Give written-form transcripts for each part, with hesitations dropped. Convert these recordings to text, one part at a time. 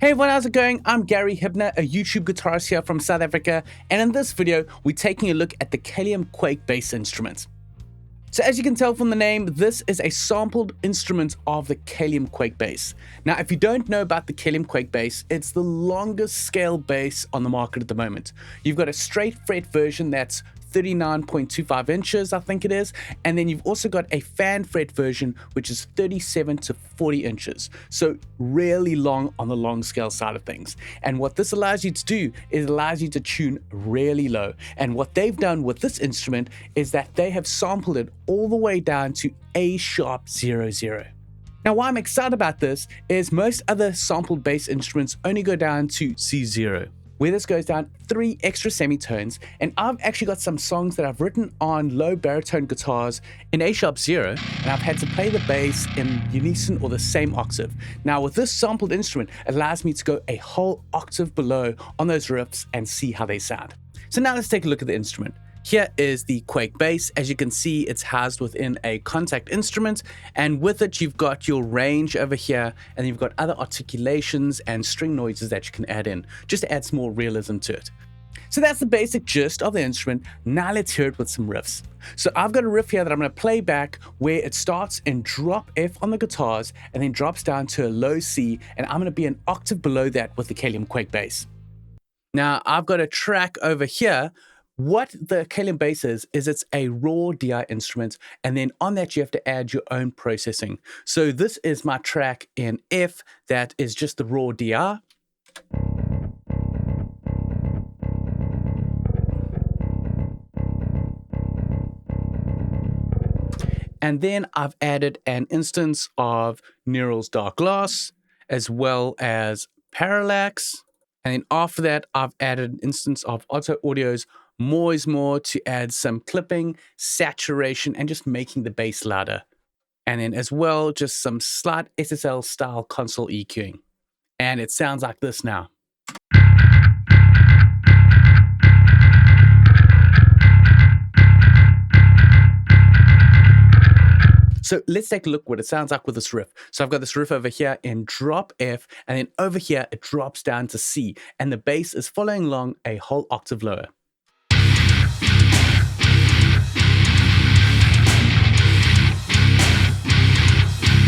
Hey everyone, how's it going? I'm Gary Hibner, a YouTube guitarist here from South Africa, and in this video, we're taking a look at the Kalium Quake bass instrument. So as you can tell from the name, this is a sampled instrument of the Kalium Quake bass. Now, if you don't know about the Kalium Quake bass, it's the longest scale bass on the market at the moment. You've got a straight fret version that's 39.25 inches, I think it is, and then you've also got a fan fret version which is 37 to 40 inches, so really long on the long scale side of things. And what this allows you to do is it allows you to tune really low, and what they've done with this instrument is that they have sampled it all the way down to A sharp 00. Now, why I'm excited about this is most other sampled bass instruments only go down to C0, where this goes down 3 extra semitones, and I've actually got some songs that I've written on low baritone guitars in A sharp 0, and I've had to play the bass in unison or the same octave. Now with this sampled instrument, it allows me to go a whole octave below on those riffs and see how they sound. So now let's take a look at the instrument. Here is the Quake bass. As you can see, it's housed within a contact instrument, and with it you've got your range over here, and you've got other articulations and string noises that you can add in, just to add some more realism to it. So that's the basic gist of the instrument. Now let's hear it with some riffs. So I've got a riff here that I'm going to play back where it starts in drop F on the guitars and then drops down to a low C, and I'm going to be an octave below that with the Kalium Quake bass. Now I've got a track over here. What the Kalium bass is it's a raw DI instrument, and then on that you have to add your own processing. So this is my track in F that is just the raw DI. And then I've added an instance of Neural's Dark Glass as well as Parallax. And then after that, I've added an instance of Otto Audio's More is More to add some clipping, saturation, and just making the bass louder. And then as well, just some slight SSL style console EQing. And it sounds like this now. So let's take a look what it sounds like with this riff. So I've got this riff over here in drop F, and then over here it drops down to C, and the bass is following along a whole octave lower.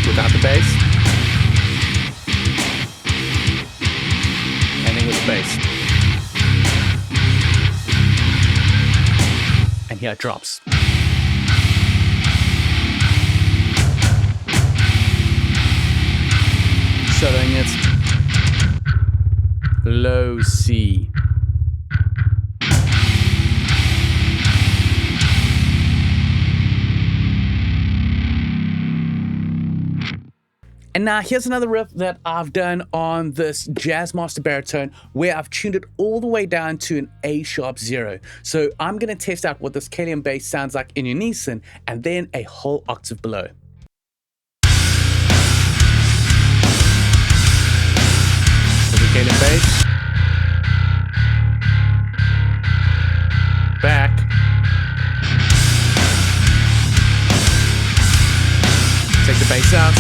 Without the bass, and then with the bass. And here it drops. Soloing it low C. And now here's another riff that I've done on this Jazzmaster baritone where I've tuned it all the way down to an A sharp 0. So I'm going to test out what this Kalium bass sounds like in unison and then a whole octave below. So the Kalium bass. Back. Take the bass out.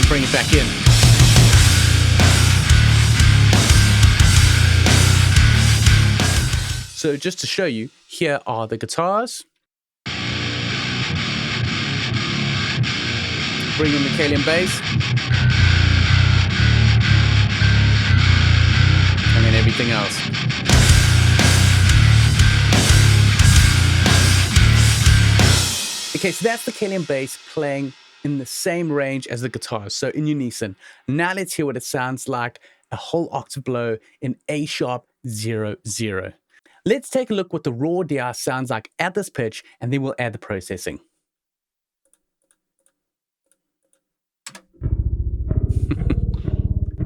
Bring it back in. So just to show you, here are the guitars. Bring in the Kalium bass. And then everything else. Okay, so that's the Kalium bass playing in the same range as the guitars, so in unison. Now let's hear what it sounds like a whole octave below in A sharp 00. Let's take a look what the raw DI sounds like at this pitch, and then we'll add the processing.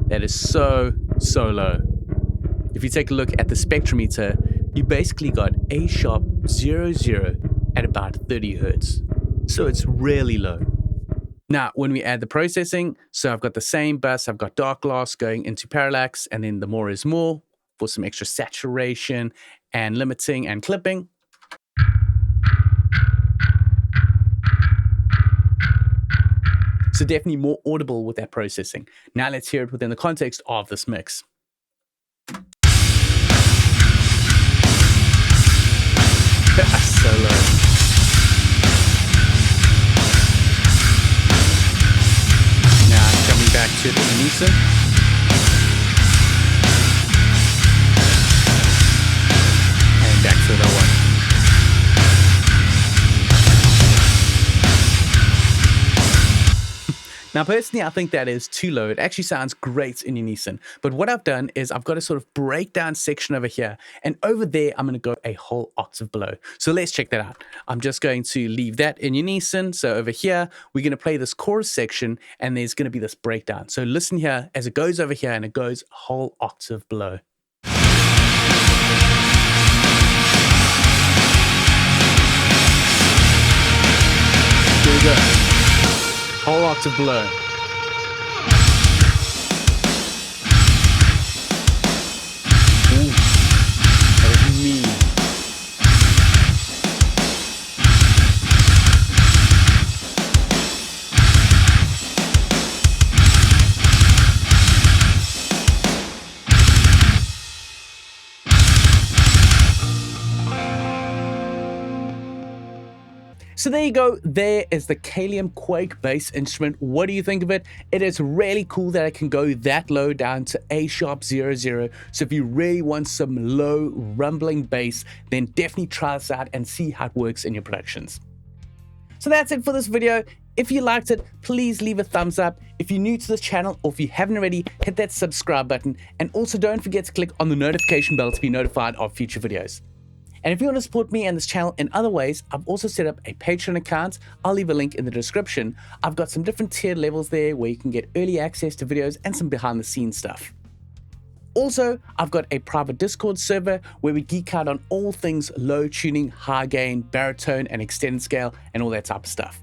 That is so low. If you take a look at the spectrometer, you basically got A sharp 00 at about 30 hertz. So it's really low. Now, when we add the processing, so I've got the same bus, I've got Dark Glass going into Parallax, and then the More is More for some extra saturation and limiting and clipping. so definitely more audible with that processing. Now let's hear it within the context of this mix. So low. Now coming back to it in unison. And back to the one. Now, personally, I think that is too low. It actually sounds great in unison. But what I've done is I've got a sort of breakdown section over here. And over there, I'm going to go a whole octave below. So let's check that out. I'm just going to leave that in unison. So over here, we're going to play this chorus section, and there's going to be this breakdown. So listen here as it goes over here, and it goes a whole octave below. Here we go. Whole octave below. Ooh, that is mean. So there you go, there is the Kalium Quake bass instrument. What do you think of it? It is really cool that it can go that low down to A#00. So if you really want some low rumbling bass, then definitely try this out and see how it works in your productions. So that's it for this video. If you liked it, please leave a thumbs up. If you're new to this channel, or if you haven't already, hit that subscribe button. And also don't forget to click on the notification bell to be notified of future videos. And if you want to support me and this channel in other ways, I've also set up a Patreon account. I'll leave a link in the description. I've got some different tiered levels there where you can get early access to videos and some behind the scenes stuff. Also, I've got a private Discord server where we geek out on all things low tuning, high gain, baritone, and extended scale, and all that type of stuff.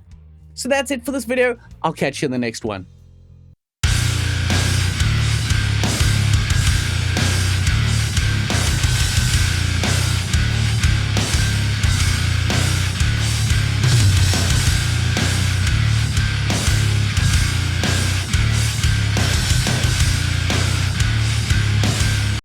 So that's it for this video. I'll catch you in the next one.